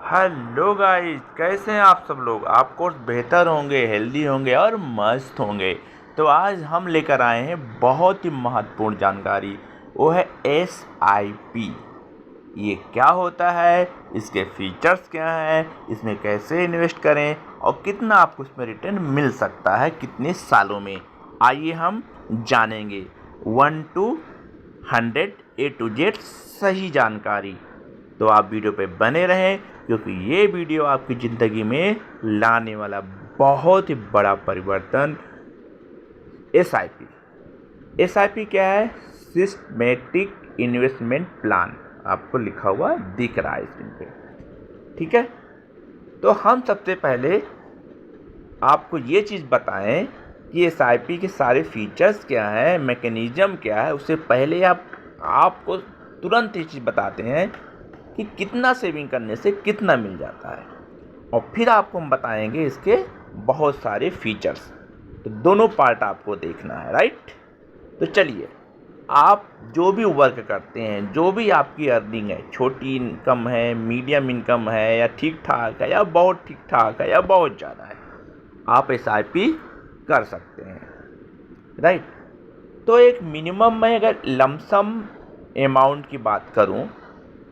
Hello guys, कैसे हैं आप सब लोग। आप कोर्स बेहतर होंगे, हेल्दी होंगे और मस्त होंगे। तो आज हम लेकर आए हैं बहुत ही महत्वपूर्ण जानकारी। वो है SIP। ये क्या होता है, इसके फीचर्स क्या हैं, इसमें कैसे इन्वेस्ट करें और कितना आपको इसमें रिटर्न मिल सकता है कितने सालों में। आइए हम जानेंगे 1 to 100 A to Z सही जानकारी। तो आप वीडियो पे बने रहें, क्योंकि ये वीडियो आपकी ज़िंदगी में लाने वाला बहुत ही बड़ा परिवर्तन। SIP क्या है? Systematic investment plan. आपको लिखा हुआ दिख रहा है स्क्रीन पे, ठीक है। तो हम सबसे पहले आपको ये चीज़ बताएं कि SIP के सारे फीचर्स क्या हैं, मैकेनिज़्म क्या है। उससे पहले आपको तुरंत ये चीज़ बताते हैं कि कितना सेविंग करने से कितना मिल जाता है, और फिर आपको हम बताएंगे इसके बहुत सारे फीचर्स। तो दोनों पार्ट आपको देखना है, राइट। तो चलिए, आप जो भी वर्क करते हैं, जो भी आपकी अर्निंग है, छोटी इनकम है, मीडियम इनकम है, या ठीक ठाक है, या बहुत ठीक ठाक है, या बहुत ज़्यादा है, आप SIP कर सकते हैं, राइट। तो एक मिनिमम में अगर लमसम अमाउंट की बात करूं,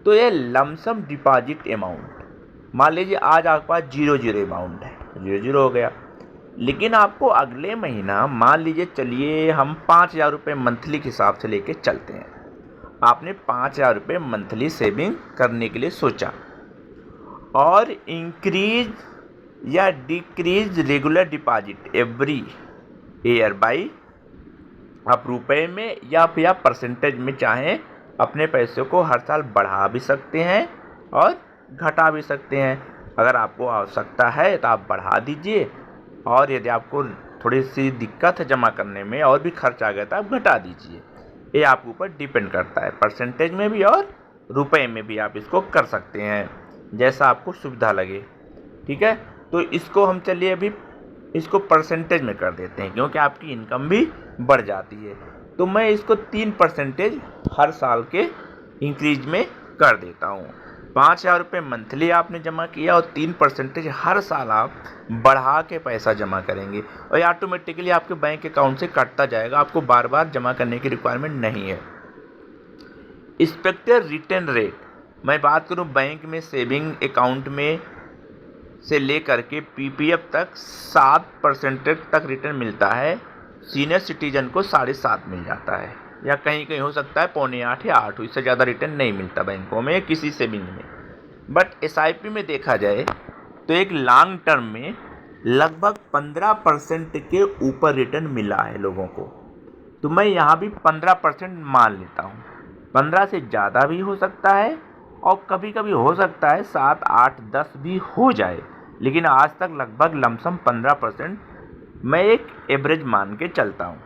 तो ये लमसम डिपॉजिट अमाउंट, मान लीजिए आज आपके पास 0 अमाउंट है, 0 हो गया। लेकिन आपको अगले महीना, मान लीजिए चलिए हम 5,000 रुपये मंथली के हिसाब से लेके चलते हैं। आपने 5,000 रुपये मंथली सेविंग करने के लिए सोचा, और इंक्रीज या decrease regular deposit every year by, आप रुपए में या फिर आप परसेंटेज में चाहें अपने पैसे को हर साल बढ़ा भी सकते हैं और घटा भी सकते हैं। अगर आपको आवश्यकता है तो आप बढ़ा दीजिए, और यदि आपको थोड़ी सी दिक्कत है जमा करने में और भी खर्च आ गया तो आप घटा दीजिए। ये आपके ऊपर डिपेंड करता है, परसेंटेज में भी और रुपए में भी आप इसको कर सकते हैं, जैसा आपको सुविधा लगे, ठीक है। तो इसको हम चलिए अभी इसको परसेंटेज में कर देते हैं, क्योंकि आपकी इनकम भी बढ़ जाती है। तो मैं इसको 3% हर साल के इंक्रीज में कर देता हूँ। 5,000 रुपये मंथली आपने जमा किया, और 3% हर साल आप बढ़ा के पैसा जमा करेंगे, और ये ऑटोमेटिकली आपके बैंक अकाउंट से कटता जाएगा। आपको बार बार जमा करने की रिक्वायरमेंट नहीं है। एक्सपेक्टेड रिटर्न रेट, मैं बात करूँ बैंक में सेविंग अकाउंट में से लेकर के PPF तक 7% तक रिटर्न मिलता है। सीनियर सिटीजन को 7.5 मिल जाता है, या कहीं कहीं हो सकता है 7.25 या 8, इससे ज़्यादा रिटर्न नहीं मिलता बैंकों में किसी सेविंग में। बट SIP में देखा जाए तो एक लॉन्ग टर्म में लगभग 15% के ऊपर रिटर्न मिला है लोगों को। तो मैं यहाँ भी 15% मान लेता हूँ। 15 से ज़्यादा भी हो सकता है, और कभी कभी हो सकता है 7, 8, 10 भी हो जाए, लेकिन आज तक लगभग लमसम 15% मैं एक एवरेज मान के चलता हूँ।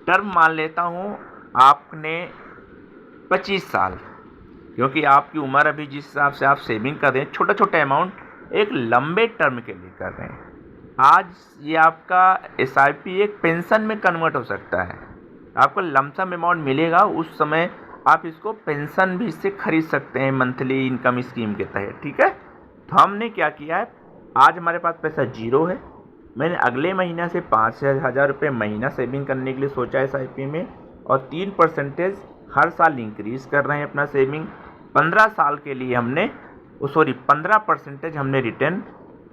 टर्म मान लेता हूँ आपने 25 साल, क्योंकि आपकी उम्र अभी जिस हिसाब से आप सेविंग कर रहे हैं, छोटा छोटा अमाउंट एक लंबे टर्म के लिए कर रहे हैं। आज ये आपका SIP एक पेंशन में कन्वर्ट हो सकता है। आपको लमसम अमाउंट मिलेगा, उस समय आप इसको पेंशन भी इससे खरीद सकते हैं मंथली इनकम स्कीम के तहत, ठीक है। तो हमने क्या किया है, आज हमारे पास पैसा 0 है, मैंने अगले महीना से 5,000 रुपये महीना सेविंग करने के लिए सोचा है SIP में, और 3% हर साल इंक्रीज कर रहे हैं अपना सेविंग। 15 साल के लिए हमने 15% हमने रिटर्न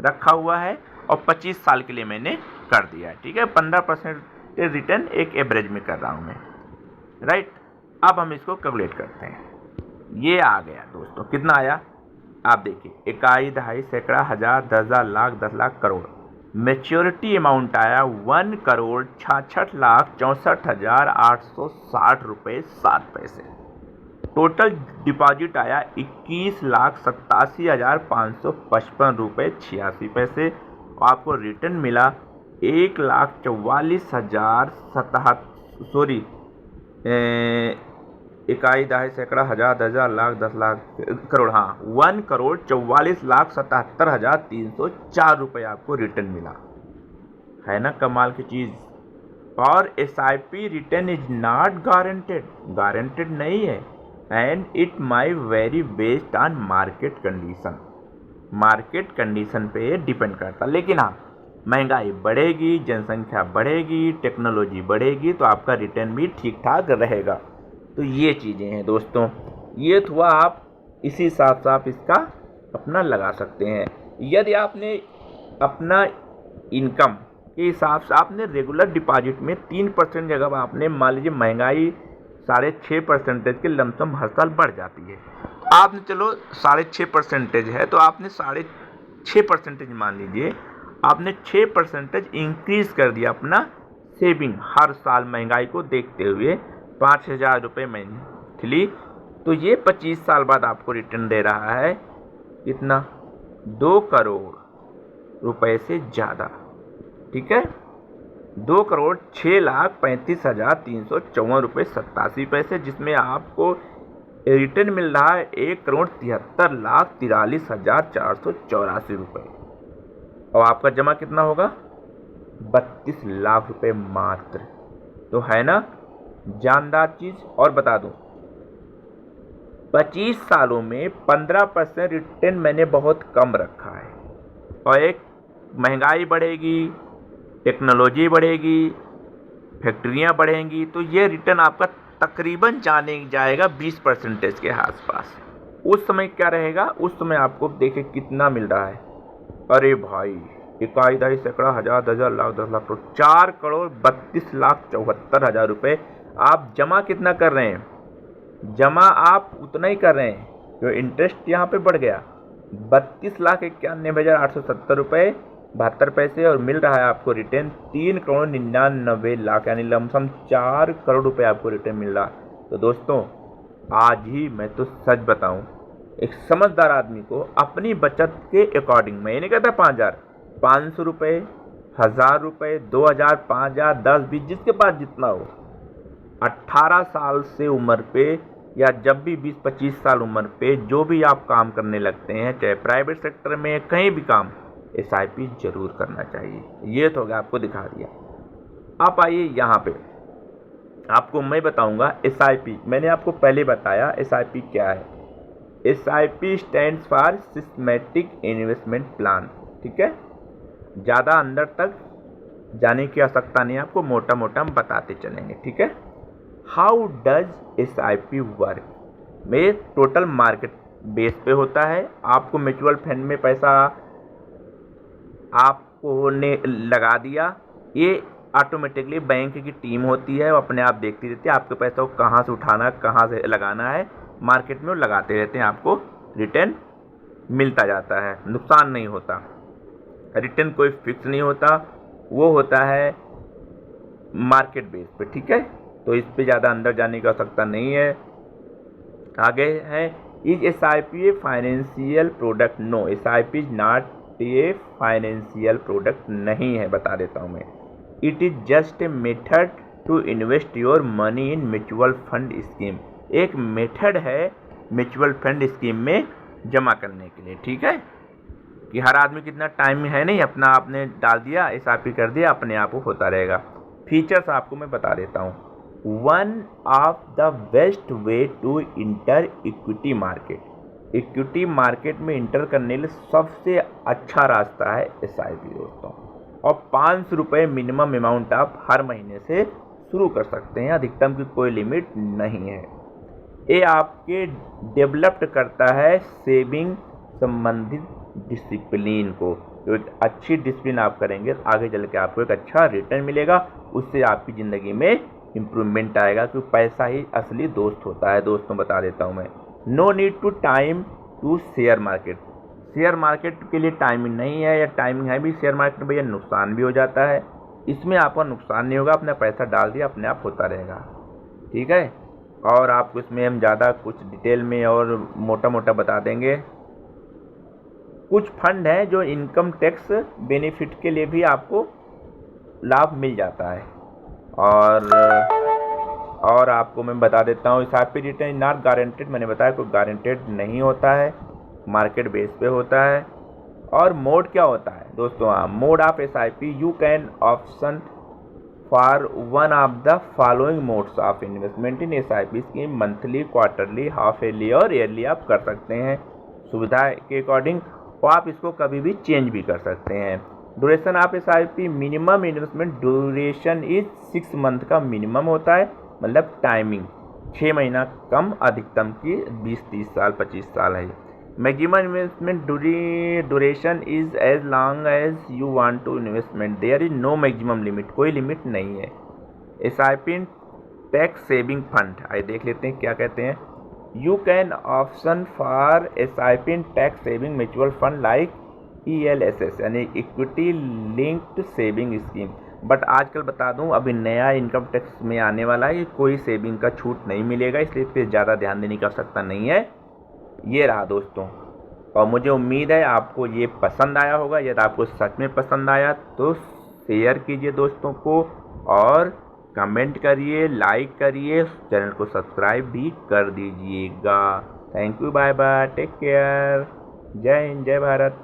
रखा हुआ है, और 25 साल के लिए मैंने कर दिया है, ठीक है। 15% रिटर्न एक एवरेज में कर रहा हूँ मैं, राइट। अब हम इसको कैलकुलेट करते हैं। ये आ गया दोस्तों, कितना आया आप देखिए, 1, 2, सैकड़ा, हज़ार, 10,000, लाख, 10 लाख, करोड़। मैच्योरिटी अमाउंट आया 1,66,64,860 रुपये 7 पैसे। टोटल डिपॉजिट आया 21,87,555 रुपये 86 पैसे। आपको रिटर्न मिला 1,44,077, 1, 2, सैकड़ा, हज़ार, 10,000, लाख, 10 लाख, करोड़, हाँ 1,44,77,304 रुपये आपको रिटर्न मिला है ना। कमाल की चीज़। और SIP return is not guaranteed नहीं है, and it my very based on market condition. Market condition पे ये डिपेंड करता है। लेकिन हाँ, महंगाई बढ़ेगी, जनसंख्या बढ़ेगी, टेक्नोलॉजी बढ़ेगी तो आपका रिटर्न भी ठीक ठाक रहेगा। तो ये चीज़ें हैं दोस्तों, ये तो हुआ, आप इसी हिसाब से आप इसका अपना लगा सकते हैं। यदि आपने अपना इनकम के हिसाब से आपने रेगुलर डिपॉजिट में 3% जगह आपने मान लीजिए महंगाई 6.5% के लमसम हर साल बढ़ जाती है, तो आपने चलो 6.5% है तो आपने 6.5% मान लीजिए, आपने 6% इंक्रीज कर दिया अपना सेविंग हर साल महंगाई को देखते हुए 5,000 रुपये मंथली, तो ये 25 साल बाद आपको रिटर्न दे रहा है कितना, 2 करोड़ रुपए से ज़्यादा। ठीक है, 2,06,35,354 रुपये 87 पैसे, जिसमें आपको रिटर्न मिल रहा है 1,73,43,484 रुपये। और आपका जमा कितना होगा, 32 लाख रुपए मात्र। तो है ना जानदार चीज़। और बता दूं, 25 सालों में 15% रिटर्न मैंने बहुत कम रखा है। और एक महंगाई बढ़ेगी, टेक्नोलॉजी बढ़ेगी, फैक्ट्रियां बढ़ेंगी, तो ये रिटर्न आपका तकरीबन जाएगा 20% के आसपास। उस समय क्या रहेगा, उस समय आपको देखे कितना मिल रहा है, अरे भाई इकाई दहाई सैकड़ा हज़ार 10,000 लाख 10 लाख तो 4,32,74,000 रुपये। आप जमा कितना कर रहे हैं, जमा आप उतना ही कर रहे हैं, जो इंटरेस्ट यहाँ पे बढ़ गया 32,91,870 रुपये 72 पैसे, और मिल रहा है आपको रिटर्न 3,99,00,000 यानी लमसम 4 करोड़ रुपए आपको रिटर्न मिल रहा है। तो दोस्तों आज ही मैं तो सच बताऊं, एक समझदार आदमी को अपनी बचत के अकॉर्डिंग, मैं ये नहीं कहता 5,000, 500 रुपये, 1,000 रुपये, 2,000, 5,000, 10, 20, जिसके पास जितना हो, 18 साल से उम्र पे या जब भी 20-25 साल उम्र पे जो भी आप काम करने लगते हैं, चाहे प्राइवेट सेक्टर में कहीं भी काम, SIP जरूर करना चाहिए। ये तो होगा, आपको दिखा दिया। आप आइए यहाँ पे, आपको मैं बताऊंगा SIP। मैंने आपको पहले बताया SIP क्या है। SIP stands for systematic investment plan. ठीक है, ज़्यादा अंदर तक जाने की आवश्यकता नहीं है, आपको मोटा मोटा हम बताते चलेंगे। ठीक है, हाउ डज SIP वर्क में टोटल मार्केट बेस पे होता है। आपको म्यूचुअल फंड में पैसा आपको ने लगा दिया, ये ऑटोमेटिकली बैंक की टीम होती है, वो अपने आप देखती रहती है आपके पैसा को कहाँ से उठाना, कहाँ से लगाना है, मार्केट में वो लगाते रहते हैं, आपको रिटर्न मिलता जाता है, नुकसान नहीं होता। रिटर्न कोई फिक्स नहीं होता, वो होता है मार्केट बेस पे। ठीक है, तो इस पे ज़्यादा अंदर जाने की आवश्यकता नहीं है। आगे है, is SIP a financial product. No, SIP is not a financial product, नहीं है, बता देता हूँ मैं। It is just a method to invest your money in mutual fund scheme. एक मेथड है म्यूचुअल फंड स्कीम में जमा करने के लिए। ठीक है, कि हर आदमी कितना टाइम है नहीं, अपना आपने डाल दिया, SIP कर दिया, अपने आप होता रहेगा। फीचर्स आपको मैं बता देता हूँ। One of the best way to enter equity market. Equity market में इंटर करने के लिए सबसे अच्छा रास्ता है SIP दोस्तों। और 500 रुपये मिनिमम अमाउंट आप हर महीने से शुरू कर सकते हैं, अधिकतम की कोई लिमिट नहीं है। ये आपके डेवलप्ड करता है सेविंग संबंधित डिसिप्लिन को। जो एक अच्छी डिसिप्लिन आप करेंगे, आगे चल के आपको एक अच्छा रिटर्न मिलेगा, उससे आपकी ज़िंदगी में इम्प्रूवमेंट आएगा, क्योंकि पैसा ही असली दोस्त होता है दोस्तों, बता देता हूँ मैं। No need to time to share market. Share market के लिए टाइमिंग नहीं है, या टाइमिंग है भी शेयर मार्केट में, भैया नुकसान भी हो जाता है। इसमें आपका नुकसान नहीं होगा, अपना पैसा डाल दिया, अपने आप होता रहेगा। ठीक है, और आपको इसमें हम ज़्यादा कुछ डिटेल में और मोटा मोटा बता देंगे। कुछ फंड है जो इनकम टैक्स बेनिफिट के लिए भी आपको लाभ मिल जाता है। और आपको मैं बता देता हूँ, SIP रिटर्न नॉट गारंटेड, मैंने बताया कोई गारंटेड नहीं होता है, मार्केट बेस पे होता है। और मोड क्या होता है दोस्तों, हाँ, mode of SIP, you can option for one of the following modes of investment in SIP scheme. Monthly, quarterly, half yearly और ईयरली आप कर सकते हैं सुविधा के अकॉर्डिंग। और आप इसको कभी भी चेंज भी कर सकते हैं। Duration of SIP, minimum investment duration is 6 month का मिनिमम होता है, मतलब टाइमिंग 6 महीना कम, अधिकतम की 20-30 साल 25 साल है। Maximum investment duration is as long as you want to investment, there is no maximum limit, कोई लिमिट नहीं है। SIP टैक्स सेविंग फंड, आइए देख लेते हैं क्या कहते हैं। You can option for SIP tax saving mutual fund like ELSS यानी equity linked saving scheme. But आजकल बता दूं, अभी नया इनकम टैक्स में आने वाला है, कोई सेविंग का छूट नहीं मिलेगा, इसलिए इस पर ज़्यादा ध्यान देने की आवश्यकता नहीं है। ये रहा दोस्तों, और मुझे उम्मीद है आपको ये पसंद आया होगा। यदि आपको सच में पसंद आया तो शेयर कीजिए दोस्तों को, और कमेंट करिए, लाइक करिए, चैनल को सब्सक्राइब भी कर दीजिएगा। Thank you, bye bye, take care, जय हिंद, जय भारत।